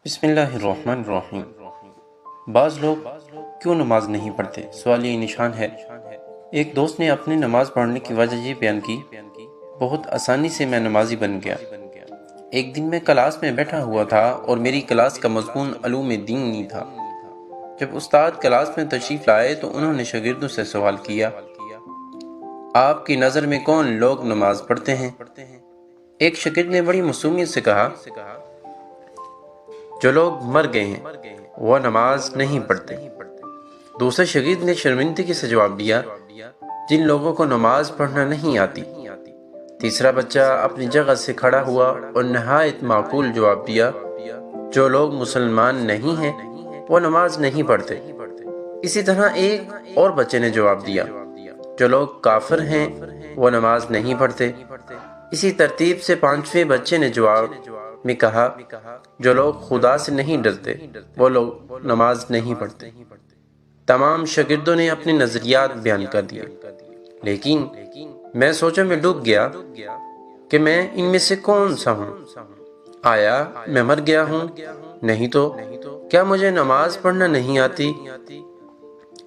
بسم اللہ الرحمن الرحیم۔ بعض لوگ کیوں نماز نہیں پڑھتے؟ سوال یہ نشان ہے۔ ایک دوست نے اپنی نماز پڑھنے کی وجہ یہ بیان کی، بہت آسانی سے میں نمازی بن گیا۔ ایک دن میں کلاس میں بیٹھا ہوا تھا اور میری کلاس کا مضمون علوم دینی تھا۔ جب استاد کلاس میں تشریف لائے تو انہوں نے شاگردوں سے سوال کیا، آپ کی نظر میں کون لوگ نماز پڑھتے ہیں؟ ایک شاگرد نے بڑی معصومیت سے کہا، جو لوگ مر گئے ہیں وہ نماز نہیں پڑھتے۔ دوسرے شاگرد نے شرمندگی سے جواب دیا، جن لوگوں کو نماز پڑھنا نہیں آتی۔ تیسرا بچہ اپنی جگہ سے کھڑا ہوا اور نہایت معقول جواب دیا، جو لوگ مسلمان نہیں ہیں وہ نماز نہیں پڑھتے۔ اسی طرح ایک اور بچے نے جواب دیا، جو لوگ کافر ہیں وہ نماز نہیں پڑھتے۔ اسی ترتیب سے پانچویں بچے نے جواب میں کہا، جو لوگ خدا سے نہیں ڈرتے وہ لوگ نماز نہیں پڑھتے۔ تمام شاگردوں نے اپنے نظریات بیان کر دیے، لیکن میں سوچوں میں ڈوب گیا کہ میں ان میں سے کون سا ہوں؟ آیا میں مر گیا ہوں؟ نہیں تو کیا مجھے نماز پڑھنا نہیں آتی؟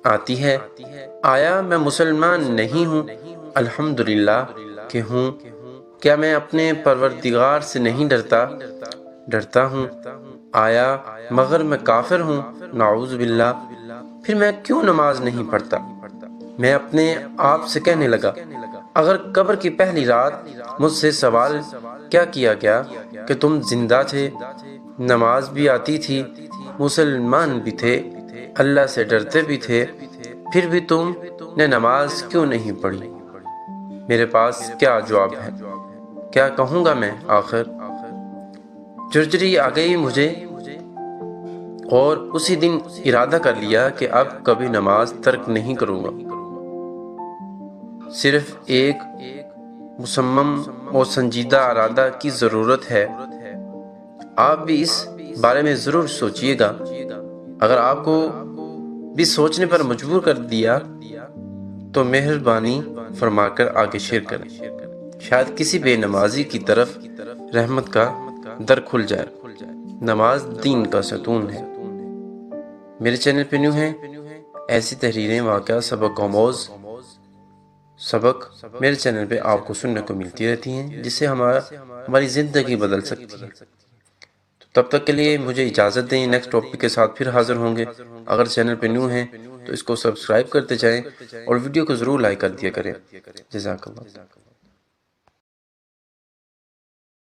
آتی ہے۔ آیا میں مسلمان نہیں ہوں؟ الحمدللہ کہ ہوں۔ کیا میں اپنے پروردگار سے نہیں ڈرتا؟ ڈرتا ہوں۔ آیا مگر میں کافر ہوں؟ نعوذ باللہ۔ پھر میں کیوں نماز نہیں پڑھتا؟ میں اپنے آپ سے کہنے لگا، اگر قبر کی پہلی رات مجھ سے سوال کیا کیا گیا کہ تم زندہ تھے، نماز بھی آتی تھی، مسلمان بھی تھے، اللہ سے ڈرتے بھی تھے، پھر بھی تم نے نماز کیوں نہیں پڑھی؟ میرے پاس کیا جواب ہے؟ کیا کہوں گا میں آخر؟ جرجری آ گئی مجھے اور اسی دن ارادہ کر لیا کہ اب کبھی نماز ترک نہیں کروں گا۔ صرف ایک مصمم اور سنجیدہ ارادہ کی ضرورت ہے۔ آپ بھی اس بارے میں ضرور سوچئے گا۔ اگر آپ کو بھی سوچنے پر مجبور کر دیا تو مہربانی فرما کر آگے شیئر کریں، شاید کسی بے نمازی کی طرف رحمت کا در کھل جائے۔ نماز دین کا ستون ہے۔ میرے چینل پہ نیو ہیں، ایسی تحریریں، واقعہ، سبق آموز سبق میرے چینل پہ آپ کو سننے کو ملتی رہتی ہیں، جس سے ہماری زندگی بدل سکتی ہے۔ تو تب تک کے لیے مجھے اجازت دیں، نیکسٹ ٹاپک کے ساتھ پھر حاضر ہوں گے۔ اگر چینل پہ نیو ہیں تو اس کو سبسکرائب کرتے جائیں اور ویڈیو کو ضرور لائک کر دیا کریں۔ جزاک اللہ۔